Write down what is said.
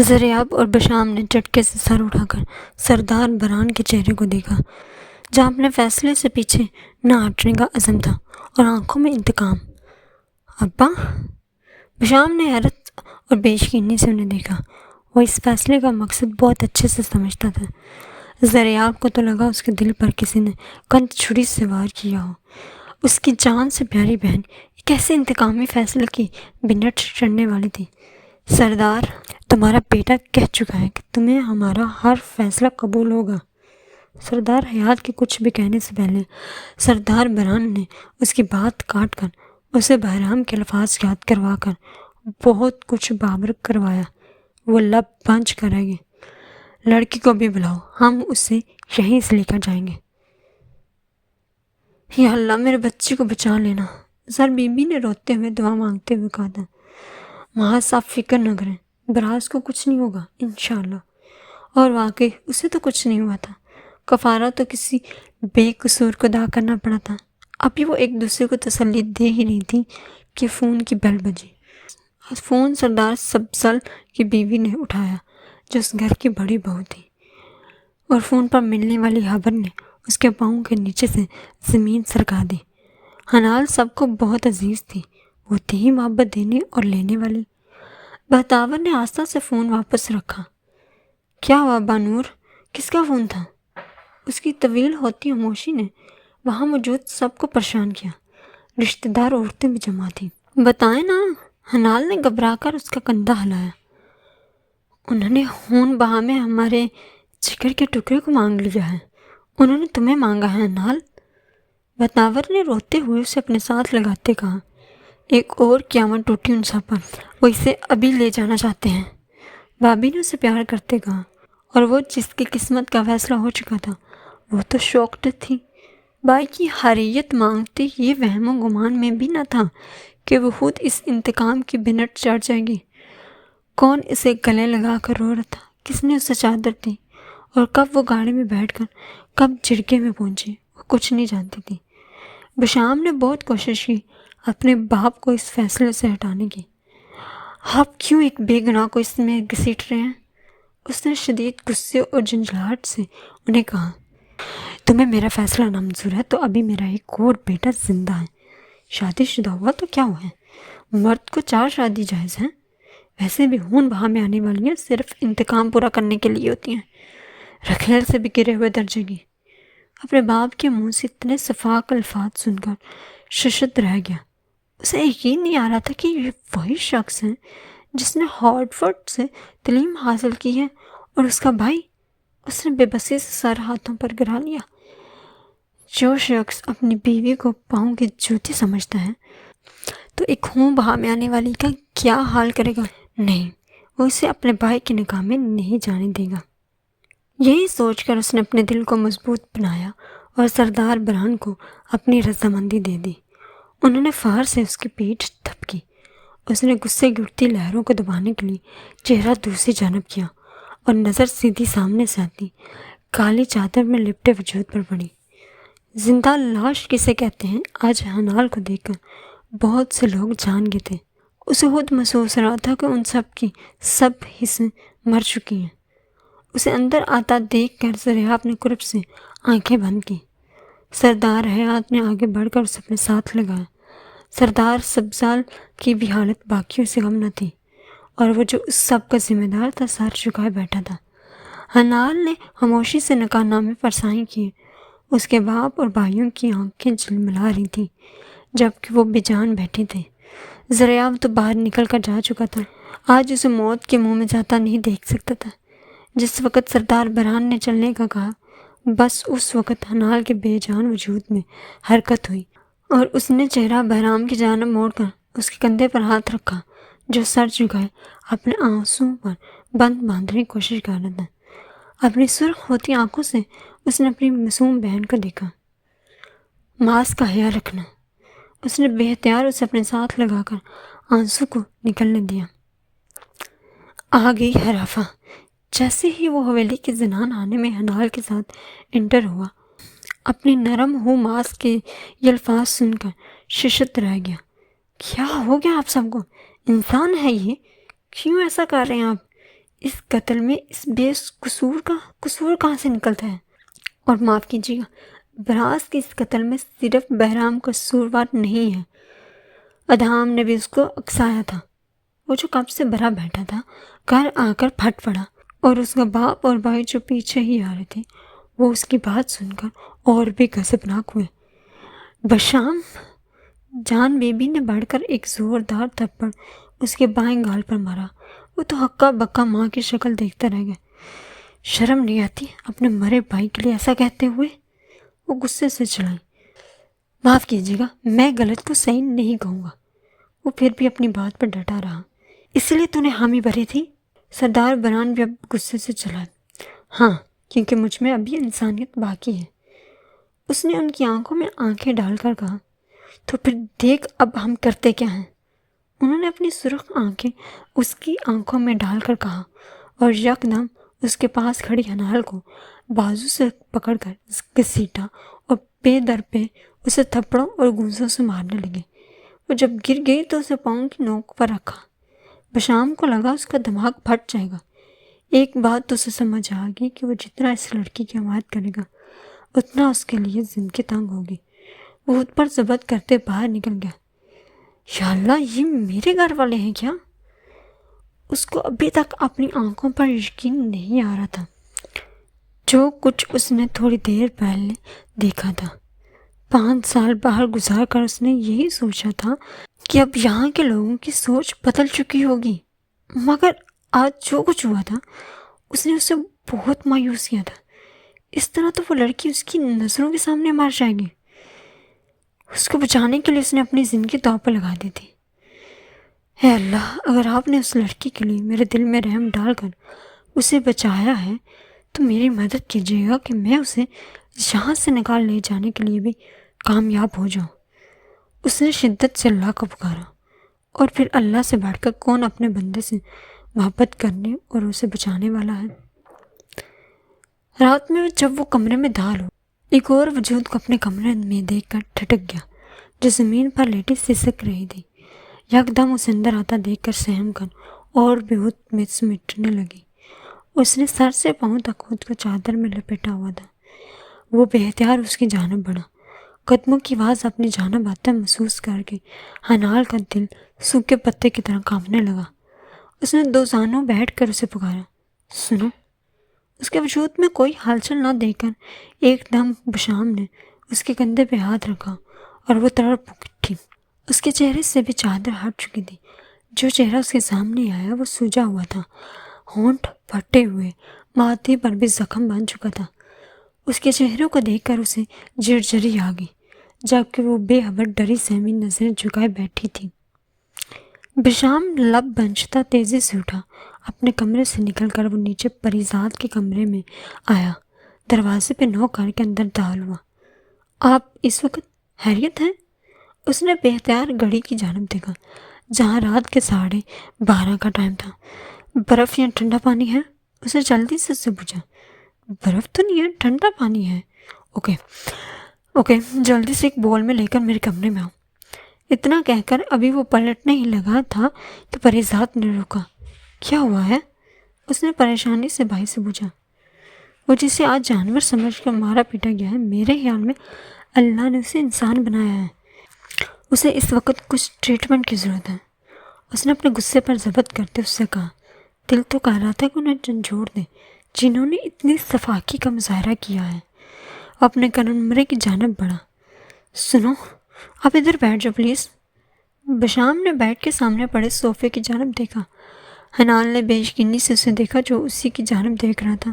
زریاب اور بشام نے جھٹکے سے سر اٹھا کر سردار برہان کے چہرے کو دیکھا، جہاں اپنے فیصلے سے پیچھے نہ ہٹنے کا عزم تھا اور آنکھوں میں انتقام۔ ابا؟ بشام نے حیرت اور بے یقینی سے انہیں دیکھا۔ وہ اس فیصلے کا مقصد بہت اچھے سے سمجھتا تھا۔ زریاب کو تو لگا اس کے دل پر کسی نے کند چھری سے وار کیا ہو۔ اس کی جان سے پیاری بہن ایک ایسے انتقامی فیصلے کی بنت چڑھنے والی تھی۔ سردار، تمہارا بیٹا کہہ چکا ہے کہ تمہیں ہمارا ہر فیصلہ قبول ہوگا۔ سردار حیات کے کچھ بھی کہنے سے پہلے سردار برہان نے اس کی بات کاٹ کر اسے بہرام کے الفاظ یاد کروا کر بہت کچھ بابر کروایا۔ وہ لب بانجھ کر رہ گئے۔ لڑکی کو بھی بلاؤ، ہم اسے یہیں سے لے کر جائیں گے۔ یا اللہ، میرے بچے کو بچا لینا، زر بی بی نے روتے ہوئے دعا مانگتے ہوئے کہا تھا۔ محض آپ فکر نہ کریں، براز کو کچھ نہیں ہوگا انشاءاللہ۔ اور واقعی اسے تو کچھ نہیں ہوا تھا۔ کفارہ تو کسی بے قصور کو ادا کرنا پڑا تھا۔ ابھی وہ ایک دوسرے کو تسلی دے ہی رہی تھی کہ فون کی بیل بجی۔ فون سردار سبزل کی بیوی نے اٹھایا، جو اس گھر کی بڑی بہو تھی، اور فون پر ملنے والی خبر نے اس کے پاؤں کے نیچے سے زمین سرکا دی۔ حنال سب کو بہت عزیز تھی، وہ تھی ہی محبت دینے اور لینے والی۔ بہتاور نے آستہ سے فون واپس رکھا۔ کیا ہوا بانور؟ کس کا فون تھا؟ اس کی طویل ہوتی خاموشی نے وہاں موجود سب کو پریشان کیا۔ رشتہ دار عورتیں بھی جمع تھیں۔ بتائیں نا، حنال نے گھبرا کر اس کا کندھا ہلایا۔ انہوں نے خون بہا میں ہمارے جگر کے ٹکڑے کو مانگ لیا ہے۔ انہوں نے تمہیں مانگا ہے حنال؟ بہتاور نے روتے ہوئے اسے اپنے ساتھ لگاتے کہا۔ ایک اور قیامت ٹوٹی ان سب پر، وہ اسے ابھی لے جانا چاہتے ہیں۔ بھابھی نے اسے پیار کرتے کہا، اور وہ جس کی قسمت کا فیصلہ ہو چکا تھا وہ تو شوقڈ تھی۔ بھائی کی حریت مانگتے یہ وہم و گمان میں بھی نہ تھا کہ وہ خود اس انتقام کی بنت چڑھ جائے گی۔ کون اسے گلے لگا کر رو رہا تھا، کس نے اسے چادر دی، اور کب وہ گاڑی میں بیٹھ کر کب جرگے میں پہنچی، وہ کچھ نہیں جانتی تھی۔ بشام نے بہت کوشش کی اپنے باپ کو اس فیصلے سے ہٹانے کی۔ آپ کیوں ایک بے گناہ کو اس میں گھسیٹ رہے ہیں؟ اس نے شدید غصے اور جھنجھلاہٹ سے انہیں کہا۔ تمہیں میرا فیصلہ نامنظور ہے تو ابھی میرا ایک اور بیٹا زندہ ہے۔ شادی شدہ ہوا تو کیا ہوا ہے؟ مرد کو 4 شادی جائز ہیں۔ ویسے بھی خون بہا میں آنے والی ہیں صرف انتقام پورا کرنے کے لیے ہوتی ہیں۔ رکھیل سے بھی گرے ہوئے درجے کی۔ اپنے باپ کے منہ سے اتنے صفاق الفاظ سن کر ششد رہ گیا۔ اسے یقین نہیں آ رہا تھا کہ یہ وہی شخص ہے جس نے ہارڈفورڈ سے تعلیم حاصل کی ہے، اور اس کا بھائی۔ اس نے بے بسی سے سر ہاتھوں پر گرا لیا۔ جو شخص اپنی بیوی کو پاؤں کی جوتی سمجھتا ہے تو ایک خون بہا میں آنے والی کا کیا حال کرے گا؟ نہیں، وہ اسے اپنے بھائی کے نکاح میں نہیں جانے دے گا۔ یہی سوچ کر اس نے اپنے دل کو مضبوط بنایا اور سردار برہان کو اپنی رضامندی دے دی۔ انہوں نے فار سے اس کی پیٹھ تھپکی۔ اس نے غصے کی اٹھتی لہروں کو دبانے کے لیے چہرہ دوسری جانب کیا اور نظر سیدھی سامنے سے آتی کالی چادر میں لپٹے وجود پر پڑی۔ زندہ لاش کسے کہتے ہیں؟ آج حنال کو دیکھ کر بہت سے لوگ جان گئے تھے۔ اسے خود محسوس ہو رہا تھا کہ ان سب کی سب حصیں مر چکی ہیں۔ اسے اندر آتا دیکھ کر زریاب نے قرب سے آنکھیں بند کی۔ سردار حیات نے آگے بڑھ کر اسے اپنے ساتھ لگایا۔ سردار سبزال کی بھی حالت باقیوں سے کم نہ تھی، اور وہ جو اس سب کا ذمہ دار تھا سر جھکائے بیٹھا تھا۔ حنال نے خاموشی سے نکاح نامے پر سائیں کیے۔ اس کے باپ اور بھائیوں کی آنکھیں جھلملا رہی تھیں جبکہ وہ بے جان بیٹھے تھے۔ زریاب تو باہر نکل کر جا چکا تھا، آج اسے موت کے منہ میں جاتا نہیں دیکھ سکتا تھا۔ جس وقت سردار برہان نے چلنے کا کہا، بس اس وقت حنال کے بے جان وجود میں حرکت ہوئی، اور اس نے چہرہ بہرام کی جانب موڑ کر اس کے کندھے پر ہاتھ رکھا، جو سر جھکائے اپنے آنسوؤں پر بند باندھنے کی کوشش کر رہا تھا۔ اپنی سرخ ہوتی آنکھوں سے اس نے اپنی معصوم بہن کو دیکھا۔ ماس کا خیال رکھنا۔ اس نے بے اختیار اسے اپنے ساتھ لگا کر آنسو کو نکلنے دیا۔ آ گئی حرافہ۔ جیسے ہی وہ حویلی کے زنان آنے میں حنال کے ساتھ انٹر ہوا، اپنی نرم ہو ماس کے یہ الفاظ سن کر ششت رہ گیا۔ کیا ہو گیا آپ سب کو؟ انسان ہے یہ؟ کیوں ایسا کر رہے ہیں آپ؟ اس قتل میں اس بے قصور کا قصور کہاں سے نکلتا ہے؟ اور معاف کیجیے گا، براز کے اس قتل میں صرف بہرام قصوروار نہیں ہے، ادھام نے بھی اس کو اکسایا تھا۔ وہ جو کب سے برا بیٹھا تھا، گھر آ کر پھٹ پڑا، اور اس کا باپ اور بھائی جو پیچھے ہی آ رہے تھے وہ اس کی بات سن کر اور بھی غضبناک ہوئے۔ بشام جان بی بی نے بڑھ کر ایک زوردار تھپڑ اس کے بائیں گال پر مارا۔ وہ تو ہکا بکا ماں کی شکل دیکھتا رہ گیا۔ شرم نہیں آتی اپنے مرے بھائی کے لیے ایسا کہتے ہوئے؟ وہ غصے سے چڑھائی۔ معاف کیجیے گا، میں غلط کو صحیح نہیں کہوں گا۔ وہ پھر بھی اپنی بات پر ڈٹا رہا۔ اسی لیے تو نے حامی بھری تھی؟ سردار بران بھی اب غصے سے چلا۔ ہاں، کیونکہ مجھ میں ابھی انسانیت باقی ہے۔ اس نے ان کی آنکھوں میں آنکھیں ڈال کر کہا۔ تو پھر دیکھ اب ہم کرتے کیا ہیں؟ انہوں نے اپنی سرخ آنکھیں اس کی آنکھوں میں ڈال کر کہا، اور یکدم اس کے پاس کھڑی حنال کو بازو سے پکڑ کر گھسیٹا اور پے در پہ اسے تھپڑوں اور گونسوں سے مارنے لگے۔ وہ جب گر گئی تو اسے پاؤں کی نوک پر رکھا۔ بشام کو لگا اس کا دماغ پھٹ جائے گا۔ ایک بات تو اسے سمجھ آ گئی کہ وہ جتنا اس لڑکی کی حمایت کرے گا اتنا اس کے لیے زندگی تنگ ہوگی۔ وہ خود پر ضبط کرتے باہر نکل گیا۔ یا اللہ، یہ میرے گھر والے ہیں کیا؟ اس کو ابھی تک اپنی آنکھوں پر یقین نہیں آ رہا تھا۔ جو کچھ اس نے تھوڑی دیر پہلے دیکھا تھا، 5 سال باہر گزار کر اس نے یہی سوچا تھا کہ اب یہاں کے لوگوں کی سوچ بدل چکی ہوگی، مگر آج جو کچھ ہوا تھا اس نے اسے بہت مایوس کیا تھا۔ اس طرح تو وہ لڑکی اس کی نظروں کے سامنے مر جائے گی۔ اس کو بچانے کے لیے اس نے اپنی زندگی داؤ پر لگا دی تھی۔ اے اللہ، اگر آپ نے اس لڑکی کے لیے میرے دل میں رحم ڈال کر اسے بچایا ہے تو میری مدد کیجیے گا کہ میں اسے یہاں سے نکال لے جانے کے لیے بھی کامیاب ہو جاؤں۔ اس نے شدت سے اللہ کو پکارا، اور پھر اللہ سے بڑھ کر کون اپنے بندے سے محبت کرنے اور اسے بچانے والا ہے؟ رات میں جب وہ کمرے میں دھال ہو، ایک اور وجود کو اپنے کمرے میں دیکھ کر ٹھٹک گیا جو زمین پر لیٹی سسک رہی تھی۔ یکدم اسے اندر آتا دیکھ کر سہم کر اور بھی میں سمٹنے لگی۔ اس نے سر سے پاؤں تک خود کو چادر میں لپیٹا ہوا تھا۔ وہ بے اختیار اس کی جانب بڑھا، قدموں کی آواز اپنی جانب آتا محسوس کر کے حنال کا دل سوکھے پتے کی طرح کانپنے لگا۔ اس نے 2 زانوں بیٹھ کر اسے پکارا، سنو۔ اس کے وجود میں کوئی ہلچل نہ دے کر ایک دم بشام نے اس کے کندھے پہ ہاتھ رکھا اور وہ تڑپ اٹھی۔ اس کے چہرے سے بھی چادر ہٹ چکی تھی۔ جو چہرہ اس کے سامنے آیا وہ سوجا ہوا تھا، ہونٹ پھٹے ہوئے، ماتھے پر بھی زخم بن چکا تھا۔ اس کے چہرے کو دیکھ کر اسے جرجری آ گئی، جبکہ وہ بے خبر ڈری سہمی نظریں جھکائے بیٹھی تھی۔ بشام لب بنچتا تیزی سے اٹھا، اپنے کمرے سے نکل کر وہ نیچے پریزاد کے کمرے میں آیا، دروازے پہ نوک کر کے اندر داخل ہوا۔ آپ اس وقت خیریت ہیں؟ اس نے بے اختیار گھڑی کی جانب دیکھا جہاں رات کے 12:30 کا ٹائم تھا۔ برف یا ٹھنڈا پانی ہے؟ اس نے جلدی سے اس سے پوچھا۔ برف تو نہیں ہے، ٹھنڈا پانی ہے۔ اوکے، جلدی سے ایک بول میں لے کر میرے کمرے میں آؤ۔ اتنا کہہ کر ابھی وہ پلٹنے ہی لگا تھا تو پریزاد نے روکا۔ کیا ہوا ہے؟ اس نے پریشانی سے بھائی سے پوچھا۔ وہ جسے آج جانور سمجھ کر مارا پیٹا گیا ہے، میرے خیال میں اللہ نے اسے انسان بنایا ہے۔ اسے اس وقت کچھ ٹریٹمنٹ کی ضرورت ہے۔ اس نے اپنے غصے پر ضبط کرتے اس سے کہا۔ دل تو کہہ رہا تھا کہ انہیں جھنجھوڑ دیں جنہوں نے اتنی صفاکی کا مظاہرہ کیا ہے۔ اپنے کمرے کی جانب بڑھا۔ سنو، آپ ادھر بیٹھ جاؤ پلیز۔ بشام نے بیٹھ کے سامنے پڑے صوفے کی جانب دیکھا۔ حنال نے بے یقینی سے اسے دیکھا جو اسی کی جانب دیکھ رہا تھا۔